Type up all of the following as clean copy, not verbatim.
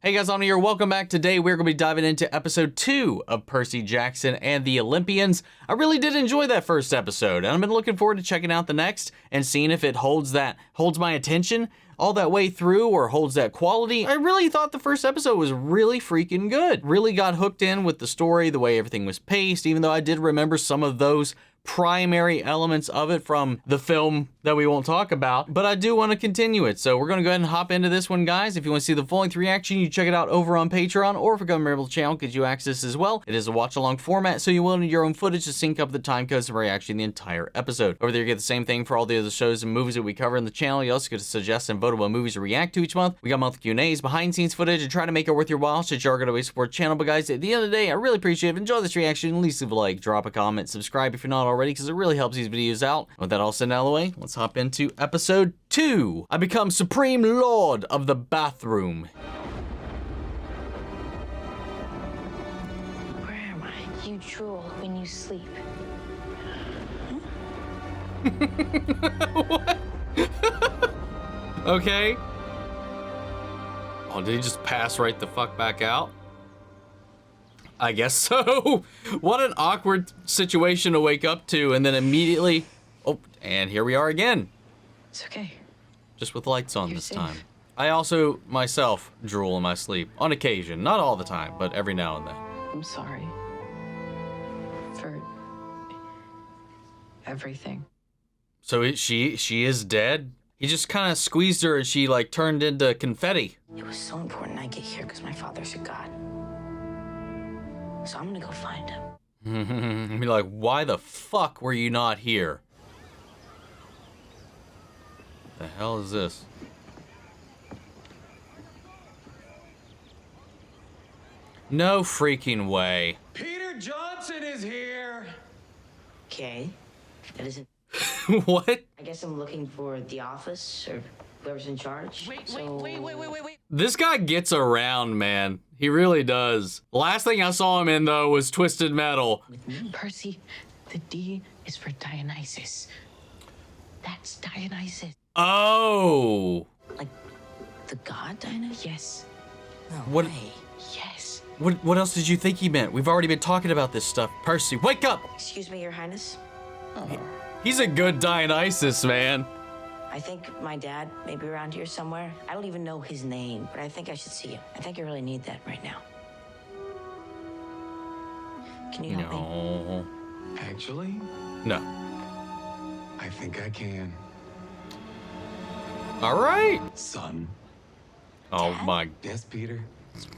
Hey guys, I'm here. Welcome back. Today we're going to be diving into episode 2 of Percy Jackson and the Olympians. I really did enjoy that first episode, and I've been looking forward to checking out the next and seeing if it holds my attention all that way through or holds that quality. I really thought the first episode was really freaking good. Really got hooked in with the story, the way everything was paced, even though I did remember some of those primary elements of it from the film that we won't talk about, but I do want to continue it. So we're going to go ahead and hop into this one, guys. If you want to see the full-length reaction, you check it out over on Patreon, or if you become a member of the channel, gives you access as well. It is a watch-along format, so you will need your own footage to sync up the time codes and reaction the entire episode. Over there, you get the same thing for all the other shows and movies that we cover in the channel. You also get to suggest and vote what movies to react to each month. We got monthly Q&As, behind-the-scenes footage, and try to make it worth your while, since you are going to support the channel. But guys, at the end of the day, I really appreciate it. Enjoy this reaction. At least leave a like, drop a comment, subscribe if you're not already, because it really helps these videos out. With that all said out of the way, let's hop into episode 2. I become Supreme Lord of the Bathroom. Where am I? You drool when you sleep. What? Okay. Oh, did he just pass right the fuck back out? I guess so. What an awkward situation to wake up to and then immediately... Oh, and here we are again. It's okay. Just with lights on You're this safe. time. I also, myself, drool in my sleep. On occasion. Not all the time, but every now and then. I'm sorry. For everything. So she is dead? He just kind of squeezed her and she like turned into confetti. It was so important I get here because my father's a god. So I'm gonna go find him. Be like, why the fuck were you not here? The hell is this? No freaking way. Peter Johnson is here. Okay. That isn't. What? I guess I'm looking for the office or whoever's in charge. Wait. This guy gets around, man. He really does. Last thing I saw him in, though, was Twisted Metal. With me. Percy, the D is for Dionysus. That's Dionysus. Oh. Like the god Dionysus? Yes, No What- way. yes. What else did you think he meant? We've already been talking about this stuff. Percy, wake up! Excuse me, Your Highness. He's a good Dionysus, man. I think my dad may be around here somewhere. I don't even know his name, but I think I should see him. I think I really need that right now. Can you help me? No. Actually, No. I think I can. All right. Son. Oh my. Yes, Peter.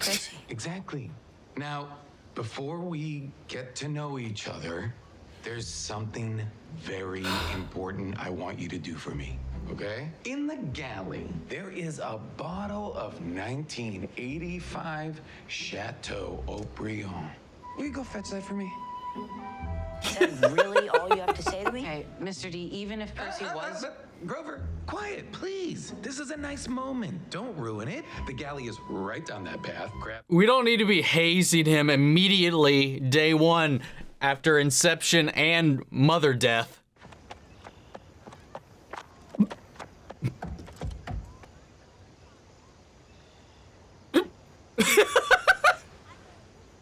Percy. Exactly. Now, before we get to know each other, there's something very important I want you to do for me, okay? In the galley, there is a bottle of 1985 Chateau Haut-Brion. Will you go fetch that for me? Is that really all you have to say to me? Okay, Mr. D, even if Percy was... Grover, quiet, please. This is a nice moment. Don't ruin it. The galley is right down that path. Grab. We don't need to be hazing him immediately day one after Inception and Mother Death.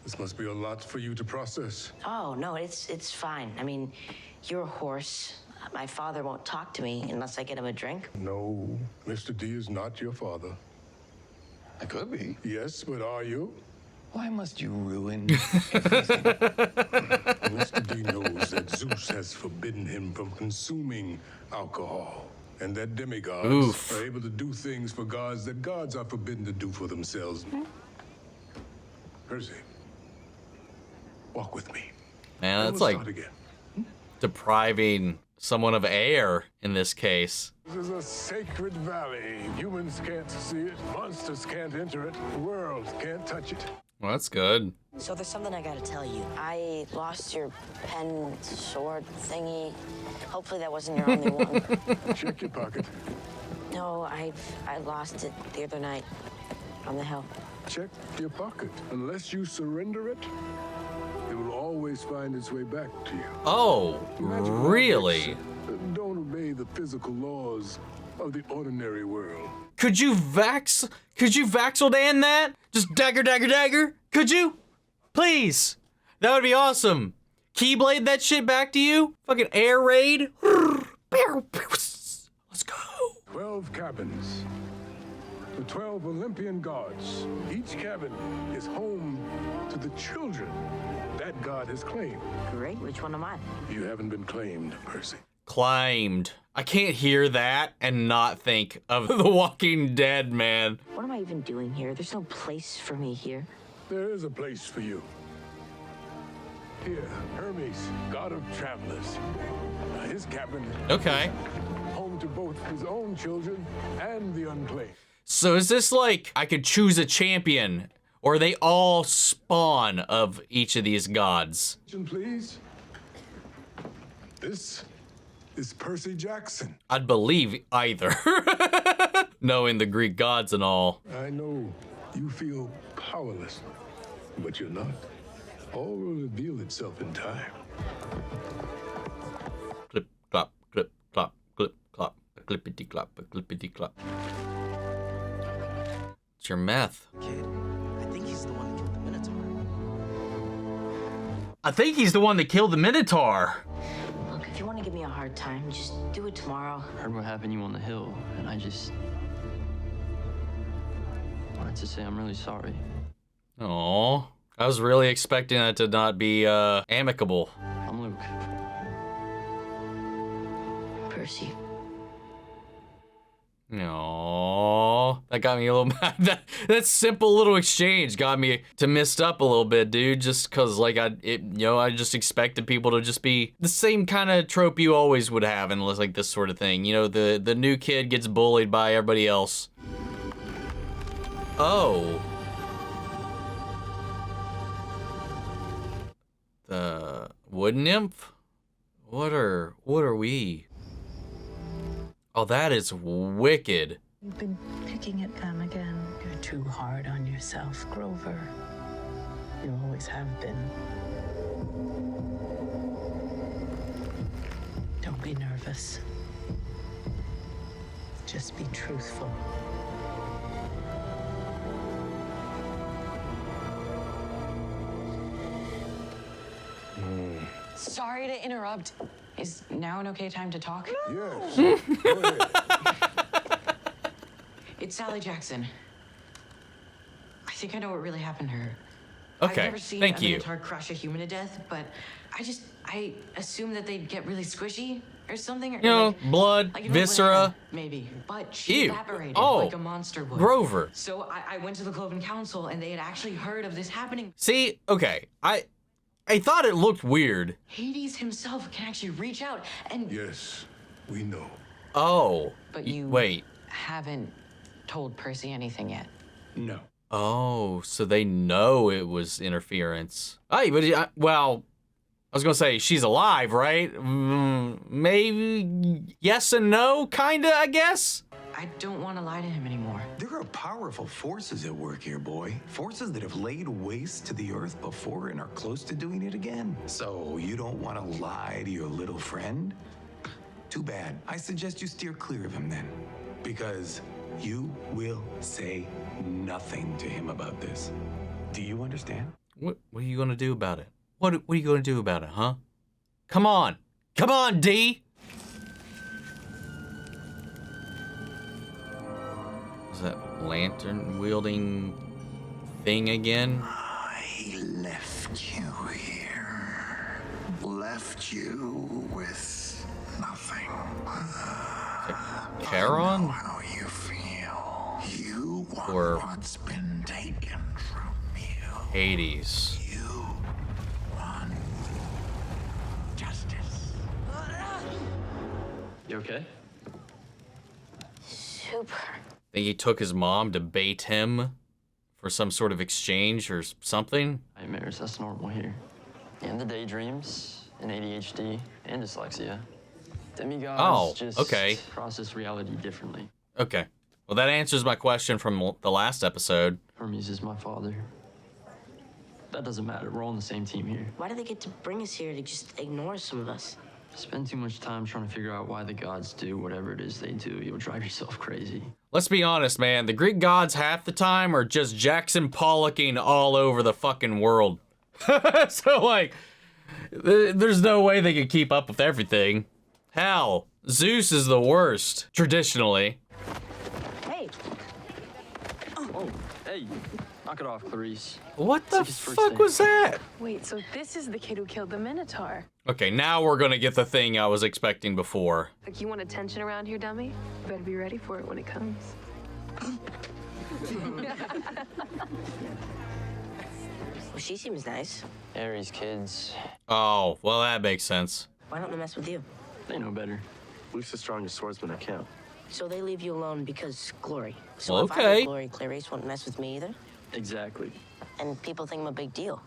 This must be a lot for you to process. Oh, no, it's fine. I mean, you're a horse. My father won't talk to me unless I get him a drink. No, Mr. D is not your father. I could be. Yes, but are you? Why must you ruin? Mr. D knows that Zeus has forbidden him from consuming alcohol, and that demigods Oof. are able to do things for gods that gods are forbidden to do for themselves. Percy, walk with me. Man, And that's we'll like start again. depriving someone of air in this case. This is a sacred valley. Humans can't see it. Monsters can't enter it. The world can't touch it. Well, that's good. So there's something I gotta tell you. I lost your pen sword thingy. Hopefully that wasn't your only one. Check your pocket. No, I lost it the other night on the hill. Check your pocket. Unless you surrender it, it will always find its way back to you. Oh, Magic law really? makes it. Don't obey the physical laws, of the ordinary world. Could you Vaxeldan that? Just dagger, dagger, dagger? Could you? Please. That would be awesome. Keyblade that shit back to you? Fucking air raid? Let's go. 12 cabins. The 12 Olympian gods. Each cabin is home to the children that god has claimed. Great. Which one am I? You haven't been claimed, Percy. Claimed. I can't hear that and not think of The Walking Dead, man. What am I even doing here? There's no place for me here. There is a place for you. Here, Hermes, god of travelers. His cabin, Okay. home to both his own children and the unclaimed. So is this like I could choose a champion, or they all spawn of each of these gods? Please. This is Percy Jackson. I'd believe either. Knowing the Greek gods and all. I know you feel powerless, but you're not. All will reveal itself in time. Clip, clop, clip, clop, clip, clop, clippity clop, clippity clop. It's your meth. Kid, I think he's the one that killed the Minotaur. I think he's the one that killed the Minotaur. Look, if you want to give me a hard time, just do it tomorrow. Heard what happened to you on the hill, and I just wanted to say I'm really sorry. Aww. I was really expecting that to not be amicable. I'm Luke. Percy. Aww. That got me a little mad. That simple little exchange got me to mist up a little bit, dude. Just cause like I just expected people to just be the same kind of trope you always would have in like this sort of thing. You know, the new kid gets bullied by everybody else. Oh. The wood nymph? What are we? Oh, that is wicked. You've been picking at them again. You're too hard on yourself, Grover. You always have been. Don't be nervous. Just be truthful. Sorry to interrupt. Is now an okay time to talk? Yes. Go ahead. It's Sally Jackson. I think I know what really happened to her. Okay, I've never seen thank a you. Minotaur crush a human to death, but I assumed that they'd get really squishy or something. Or You know, like, blood, like an old viscera. banana, maybe. But she Ew. evaporated Oh. like a monster would. Grover. So I went to the Cloven Council, and they had actually heard of this happening. See, okay, I thought it looked weird. Hades himself can actually reach out and... Yes, we know. Oh. But you Wait. haven't told Percy anything yet. No. Oh, so they know it was interference. Hey, but well, I was gonna say she's alive, right? Maybe yes and no, kinda, I guess. I don't want to lie to him anymore. There are powerful forces at work here, boy. Forces that have laid waste to the earth before and are close to doing it again. So you don't want to lie to your little friend? Too bad. I suggest you steer clear of him then. Because you will say nothing to him about this. Do you understand? What are you gonna do about it? What are you gonna do about it, huh? Come on, D. Is that lantern wielding thing again? I left you here. Left you with nothing. Charon? I know how you feel. You want Or what's been taken from you. Hades. You want justice. You okay? Super. Think he took his mom to bait him for some sort of exchange or something? Nightmares, that's normal here. And the daydreams, and ADHD, and dyslexia. Demigods just okay. process reality differently. Okay. Well, that answers my question from the last episode. Hermes is my father. That doesn't matter. We're all on the same team here. Why do they get to bring us here to just ignore some of us? Spend too much time trying to figure out why the gods do whatever it is they do. You'll drive yourself crazy. Let's be honest, man. The Greek gods half the time are just Jackson Pollocking all over the fucking world. So, like, there's no way they could keep up with everything. Hell, Zeus is the worst, traditionally. Hey. Oh, hey, knock it off, Clarice. What the fuck was that? Wait, so this is the kid who killed the Minotaur? Okay, now we're gonna get the thing I was expecting before. Like, you want attention around here, dummy? You better be ready for it when it comes. Well, she seems nice. Ares kids, Oh, well, that makes sense. Why don't they mess with you? they know better. Luke's the strongest swordsman I count. So they leave you alone because glory. So Well, if I okay. have glory, Clarice won't mess with me either. Exactly. And people think I'm a big deal.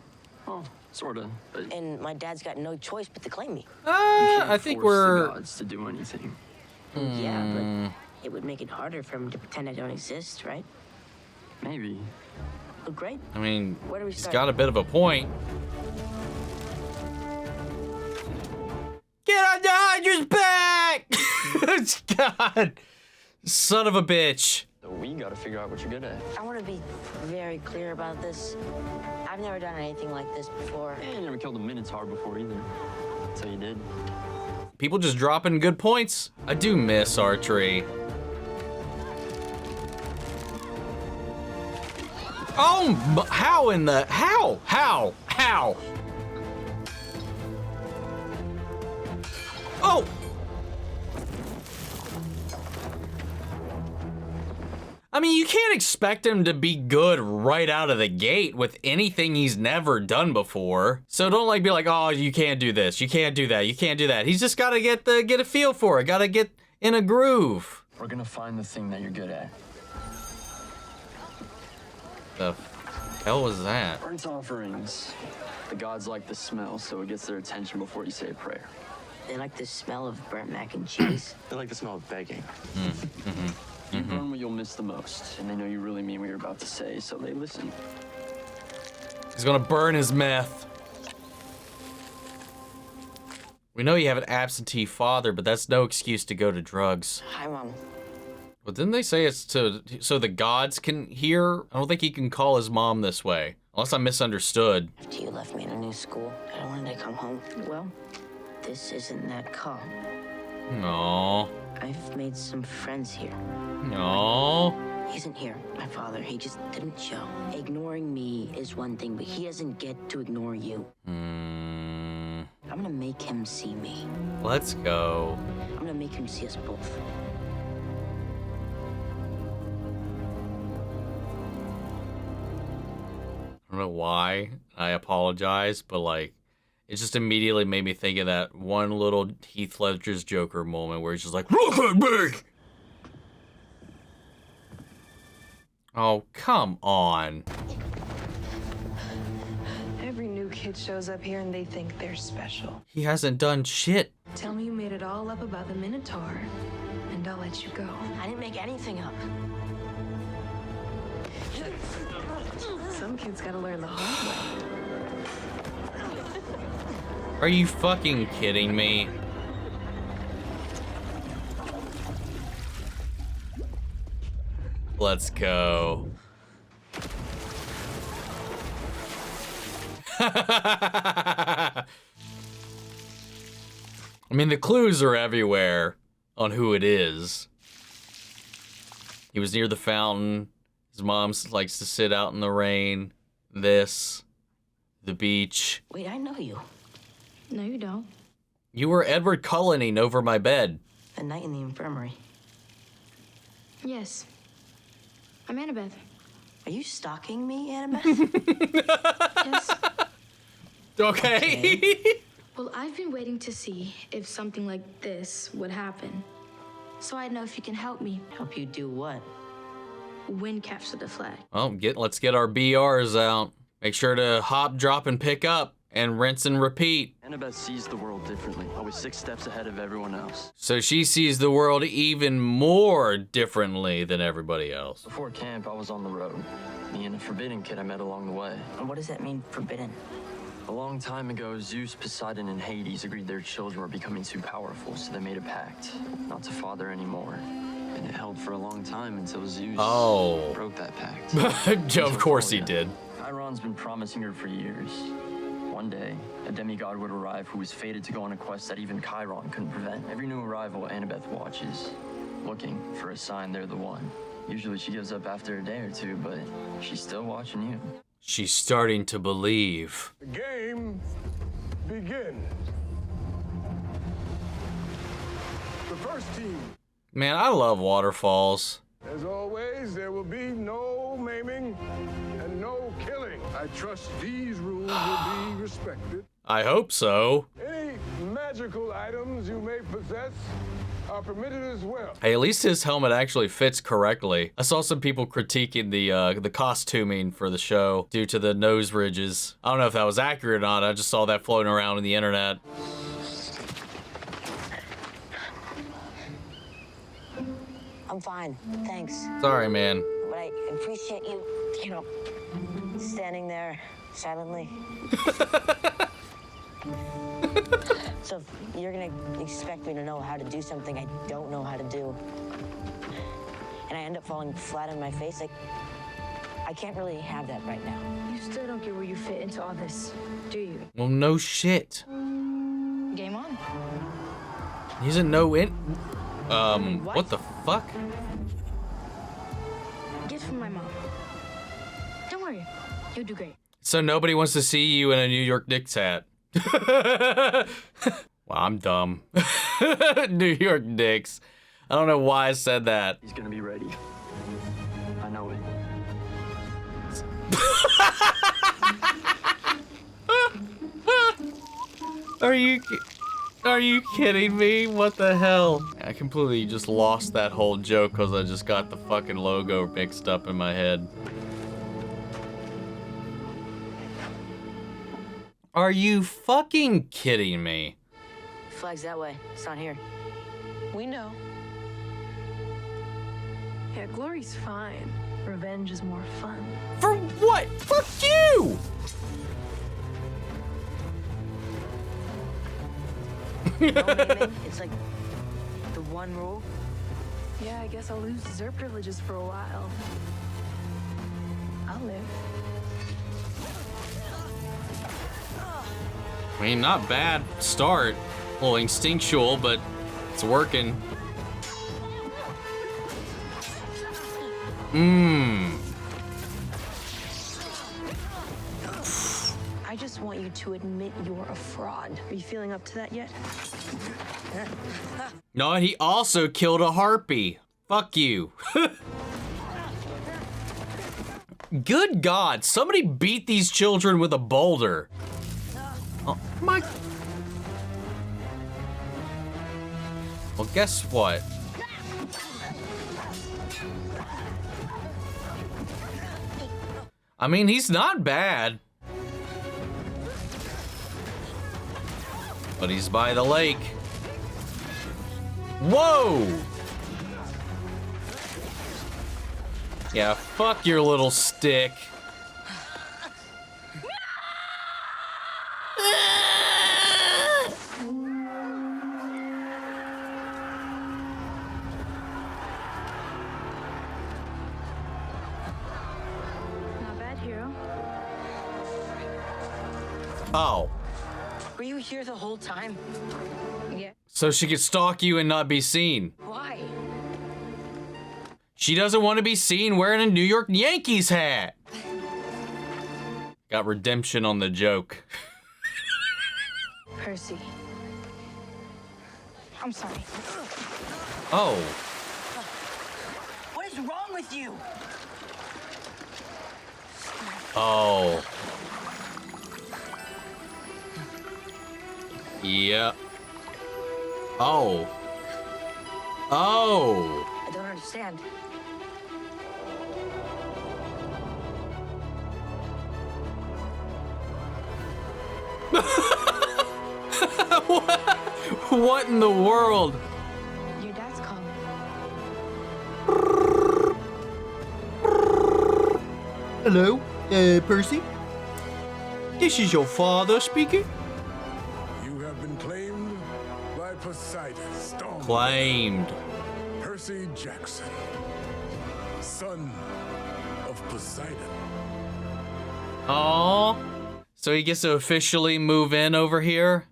Oh, sorta. But And my dad's got no choice but to claim me. I think force the we're... gods to do anything. Yeah, but it would make it harder for him to pretend I don't exist, right? Maybe. Oh, great. I mean, Where do we he's start? got a bit of a point. Get on Dodger's back! God. Son of a bitch. So we gotta figure out what you're good at. I want to be very clear about this. I've never done anything like this before. Yeah, you never killed a Minotaur before either. So you did. People just dropping good points. I do miss archery. Oh, how in the... How? Oh! I mean, you can't expect him to be good right out of the gate with anything he's never done before. So don't like be like, oh, you can't do this, you can't do that, you can't do that. He's just got to get a feel for it, got to get in a groove. We're gonna find the thing that you're good at. The hell was that? Burnt offerings. The gods like the smell, so it gets their attention before you say a prayer. They like the smell of burnt mac and cheese. They like the smell of begging. You burn what you'll miss the most, and they know you really mean what you're about to say, so they listen. He's gonna burn his meth. We know you have an absentee father, but that's no excuse to go to drugs. Hi, Mom. But didn't they say it's so the gods can hear? I don't think he can call his mom this way, unless I misunderstood. After you left me in a new school, I wanted to come home. Well, this isn't that calm. No. I've made some friends here. No. He isn't here, my father. He just didn't show. Ignoring me is one thing, but he doesn't get to ignore you. I'm gonna make him see me. Let's go. I'm gonna make him see us both. I don't know why. I apologize, but like, it just immediately made me think of that one little Heath Ledger's Joker moment where he's just like, look at me! Oh, come on. Every new kid shows up here and they think they're special. He hasn't done shit. Tell me you made it all up about the Minotaur, and I'll let you go. I didn't make anything up. Some kids gotta learn the hard way. Are you fucking kidding me? Let's go. I mean, the clues are everywhere on who it is. He was near the fountain. His mom likes to sit out in the rain. The beach. Wait, I know you. No, you don't. You were Edward Cullining over my bed. The night in the infirmary. Yes. I'm Annabeth. Are you stalking me, Annabeth? Yes. Okay. Well, I've been waiting to see if something like this would happen. So I know if you can help me Help you do what? win capture the flag. Well, let's get our BRs out. Make sure to hop, drop, and pick up, and rinse and repeat. Annabeth sees the world differently, always 6 steps ahead of everyone else. So she sees the world even more differently than everybody else. Before camp, I was on the road. Me and a forbidden kid I met along the way. And what does that mean, forbidden? A long time ago, Zeus, Poseidon, and Hades agreed their children were becoming too powerful, so they made a pact not to father anymore. And it held for a long time until Zeus broke that pact. Of course he did. Chiron's been promising her for years. One day, a demigod would arrive who was fated to go on a quest that even Chiron couldn't prevent. Every new arrival, Annabeth watches, looking for a sign they're the one. Usually she gives up after a day or two, but she's still watching you. She's starting to believe. The game begins. The first team. Man, I love waterfalls. As always, there will be no maiming and no killing. I trust these rules will be respected. I hope so. Any magical items you may possess are permitted as well. Hey, at least his helmet actually fits correctly. I saw some people critiquing the costuming for the show due to the nose ridges. I don't know if that was accurate or not. I just saw that floating around on the internet. I'm fine, thanks. Sorry, man. But I appreciate you, standing there silently. So if you're gonna expect me to know how to do something I don't know how to do, and I end up falling flat on my face, I can't really have that right now. You still don't get where you fit into all this, do you? Well, no shit. Game on. He doesn't know it. What the fuck? Gift from my mom. Don't worry, you'll do great. So nobody wants to see you in a New York Knicks hat. Well, I'm dumb. New York Knicks. I don't know why I said that. He's gonna be ready. I know it. Are you kidding me? What the hell? I completely just lost that whole joke because I just got the fucking logo mixed up in my head. Are you fucking kidding me? Flag's that way. It's not here. We know. Yeah, glory's fine. Revenge is more fun. For what? Fuck you! No maiming. It's like the one rule. Yeah, I guess I'll lose dessert privileges for a while. I'll live. I mean, not bad start. A little instinctual, but it's working. I just want you to admit you're a fraud. Are you feeling up to that yet? No, he also killed a harpy. Fuck you. Good God, somebody beat these children with a boulder. Oh my. Well, guess what? I mean, he's not bad. But he's by the lake. Whoa! Yeah, fuck your little stick. Not bad, hero. Oh. Were you here the whole time? Yeah. So she could stalk you and not be seen. Why? She doesn't want to be seen wearing a New York Yankees hat. Got redemption on the joke. Percy. I'm sorry. Oh. What is wrong with you? Oh. Yeah. Oh. Oh. I don't understand. What in the world? Your dad's calling. Hello, Percy? This is your father speaking? You have been claimed by Poseidon. Storm. Claimed. Percy Jackson, son of Poseidon. Aww. So he gets to officially move in over here?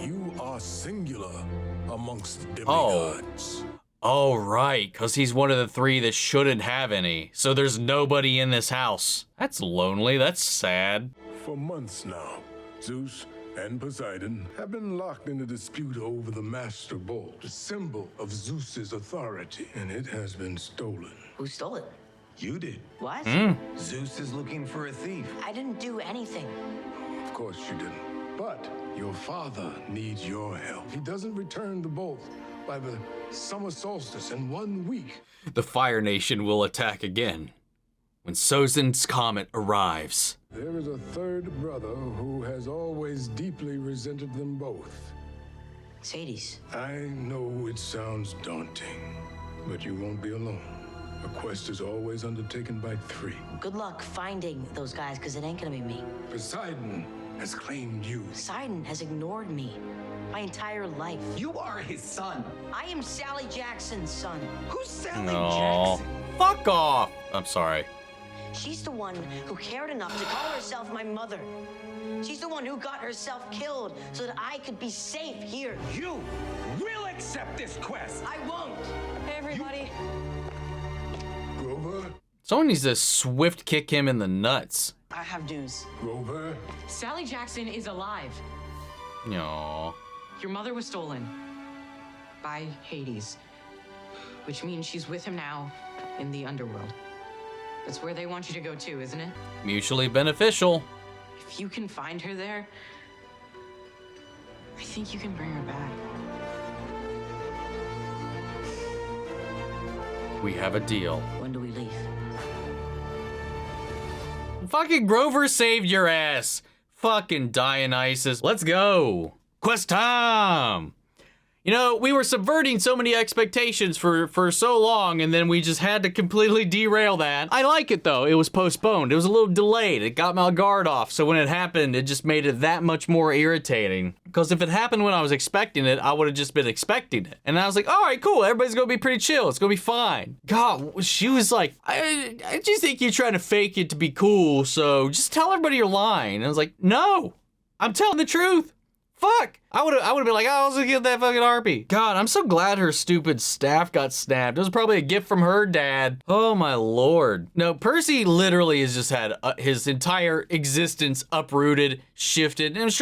You are singular amongst demigods. Oh, right, because he's one of the three that shouldn't have any. So there's nobody in this house. That's lonely. That's sad. For months now, Zeus and Poseidon have been locked in a dispute over the Master Bolt, the symbol of Zeus's authority, and it has been stolen. Who stole it? You did. What? Zeus is looking for a thief. I didn't do anything. Of course you didn't. But your father needs your help. He doesn't return the bolt by the summer solstice in 1 week. The Fire Nation will attack again when Sozin's comet arrives. There is a third brother who has always deeply resented them both. Sadie's. I know it sounds daunting, but you won't be alone. A quest is always undertaken by 3. Good luck finding those guys, because it ain't gonna be me. Poseidon has claimed you. Poseidon has ignored me my entire life. You are his son. I am Sally Jackson's son. Who's Sally No. Jackson? Fuck off. I'm sorry. She's the one who cared enough to call herself my mother. She's the one who got herself killed so that I could be safe here. You will accept this quest. I won't. Hey, everybody. Grover? Someone needs to swift kick him in the nuts. I have news. Grover? Sally Jackson is alive. No. Your mother was stolen by Hades, which means she's with him now in the Underworld. That's where they want you to go too, isn't it? Mutually beneficial. If you can find her there, I think you can bring her back. We have a deal. When do we leave? Fucking Grover saved your ass. Fucking Dionysus. Let's go. Quest time. You know, we were subverting so many expectations for so long, and then we just had to completely derail that. I like it, though. It was postponed. It was a little delayed. It got my guard off, so when it happened, it just made it that much more irritating. Because if it happened when I was expecting it, I would have just been expecting it. And I was like, all right, cool. Everybody's going to be pretty chill. It's going to be fine. God, she was like, I just think you're trying to fake it to be cool, so just tell everybody you're lying. And I was like, no, I'm telling the truth. Fuck! I would have been like, oh, I was gonna get that fucking harpy. God, I'm so glad her stupid staff got snapped. It was probably a gift from her dad. Oh my lord. No, Percy literally has just had his entire existence uprooted, shifted. And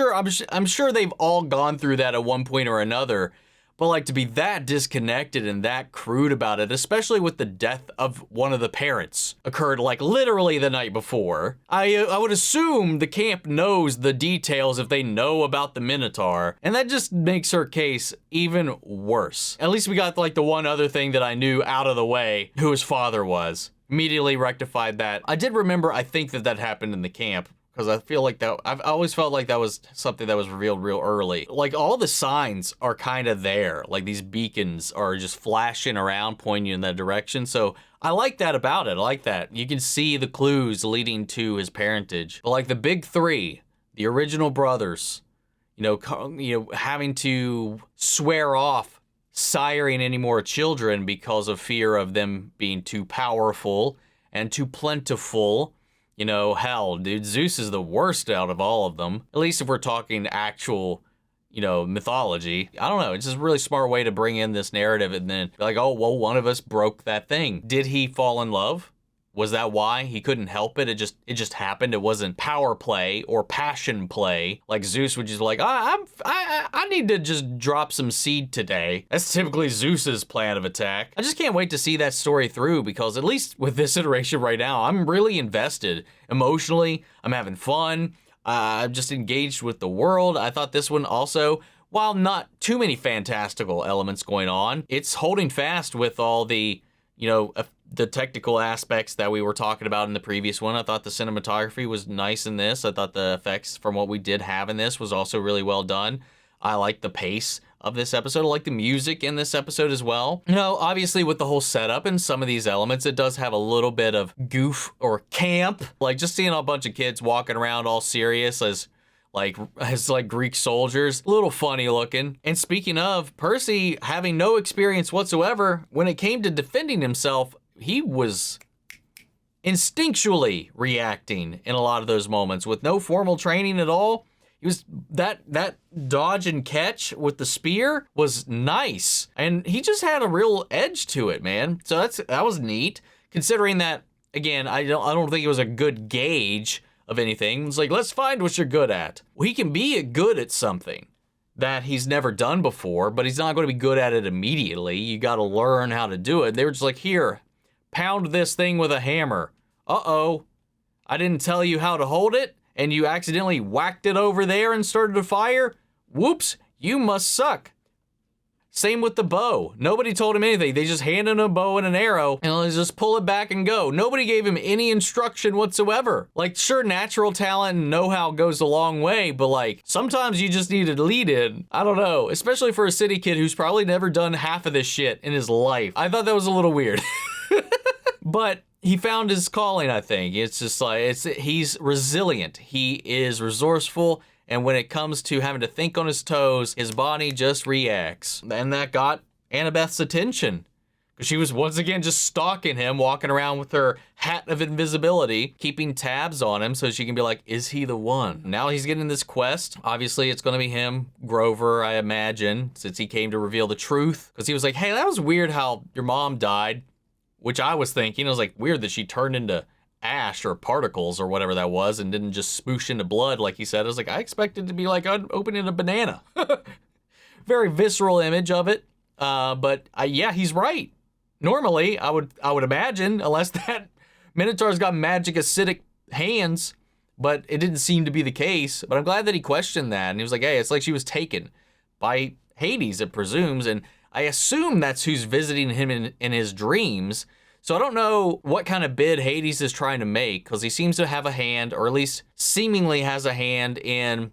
I'm sure they've all gone through that at one point or another. But like to be that disconnected and that crude about it, especially with the death of one of the parents, occurred like literally the night before. I would assume the camp knows the details if they know about the Minotaur, and that just makes her case even worse. At least we got like the one other thing that I knew out of the way, who his father was. Immediately rectified that. I did remember, I think that happened in the camp. Because I feel like I've always felt like that was something that was revealed real early. Like all the signs are kind of there. Like these beacons are just flashing around, pointing in that direction. So I like that about it. I like that. You can see the clues leading to his parentage. But like the big 3, the original brothers, you know, having to swear off siring any more children because of fear of them being too powerful and too plentiful. You know, hell, dude, Zeus is the worst out of all of them. At least if we're talking actual, you know, mythology. I don't know. It's just a really smart way to bring in this narrative and then be like, oh, well, one of us broke that thing. Did he fall in love? Was that why? He couldn't help it. It just happened. It wasn't power play or passion play. Like Zeus would just like, I need to just drop some seed today. That's typically Zeus's plan of attack. I just can't wait to see that story through because at least with this iteration right now, I'm really invested emotionally. I'm having fun. I'm just engaged with the world. I thought this one also, while not too many fantastical elements going on, it's holding fast with all the, you know, the technical aspects that we were talking about in the previous one. I thought the cinematography was nice in this. I thought the effects from what we did have in this was also really well done. I like the pace of this episode. I like the music in this episode as well. You know, obviously with the whole setup and some of these elements, it does have a little bit of goof or camp. Like just seeing a bunch of kids walking around all serious as Greek soldiers, a little funny looking. And speaking of Percy having no experience whatsoever, when it came to defending himself, he was instinctually reacting in a lot of those moments with no formal training at all. He was that dodge and catch with the spear was nice, and he just had a real edge to it, man. So that was neat, considering that, again, I don't think it was a good gauge of anything. It's like, let's find what you're good at. Well, he can be good at something that he's never done before, but he's not going to be good at it immediately. You got to learn how to do it. They were just like, here, pound this thing with a hammer. Uh-oh, I didn't tell you how to hold it, and you accidentally whacked it over there and started to fire? Whoops, you must suck. Same with the bow. Nobody told him anything. They just handed him a bow and an arrow, and let's just pull it back and go. Nobody gave him any instruction whatsoever. Like, sure, natural talent and know-how goes a long way, but like, sometimes you just need to lead in. I don't know, especially for a city kid who's probably never done half of this shit in his life. I thought that was a little weird. But he found his calling, I think. It's just like, he's resilient. He is resourceful. And when it comes to having to think on his toes, his body just reacts. And that got Annabeth's attention, because she was once again just stalking him, walking around with her hat of invisibility, keeping tabs on him so she can be like, is he the one? Now he's getting this quest. Obviously, it's going to be him, Grover, I imagine, since he came to reveal the truth. Because he was like, hey, that was weird how your mom died, which I was thinking. I was like, weird that she turned into ash or particles or whatever that was and didn't just smoosh into blood like he said. I was like, I expected to be like opening a banana. Very visceral image of it. But yeah, he's right. Normally, I would imagine, unless that Minotaur's got magic acidic hands, but it didn't seem to be the case. But I'm glad that he questioned that. And he was like, hey, it's like she was taken by Hades, it presumes. And I assume that's who's visiting him in his dreams. So I don't know what kind of bid Hades is trying to make, because he seems to have a hand, or at least seemingly has a hand in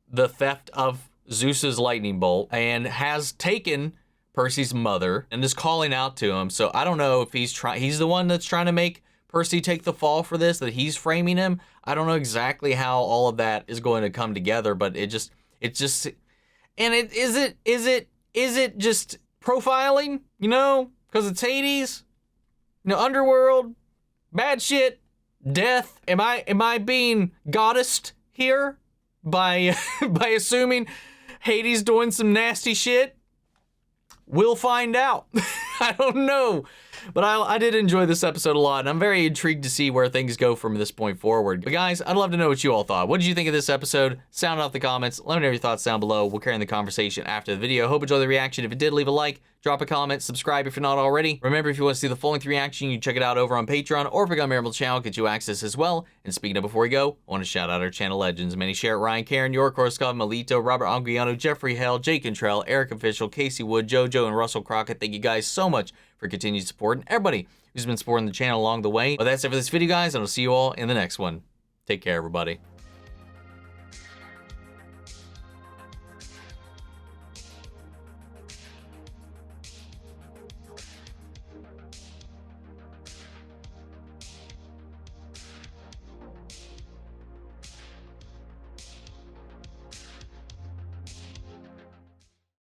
the theft of Zeus's lightning bolt, and has taken Percy's mother and is calling out to him. So I don't know if he's the one that's trying to make Percy take the fall for this, that he's framing him. I don't know exactly how all of that is going to come together, but is it just profiling, you know, because it's Hades? You know, underworld, bad shit, death. Am I being goddessed here by assuming Hades doing some nasty shit? We'll find out. I don't know. But I did enjoy this episode a lot, and I'm very intrigued to see where things go from this point forward. But guys, I'd love to know what you all thought. What did you think of this episode? Sound off the comments. Let me know your thoughts down below. We'll carry on the conversation after the video. Hope you enjoyed the reaction. If it did, leave a like, drop a comment, subscribe if you're not already. Remember, if you want to see the full-length reaction, you can check it out over on Patreon, or if you got a memorable channel, get you access as well. And speaking of before we go, I want to shout out our channel legends. Many share it: Ryan, Karen, York, Korskov, Melito, Robert Anguiano, Jeffrey Hale, Jake Cantrell, Eric Official, Casey Wood, JoJo, and Russell Crockett. Thank you guys so much for continued support, and everybody who's been supporting the channel along the way. But that's it for this video, guys, and I'll see you all in the next one. Take care, everybody.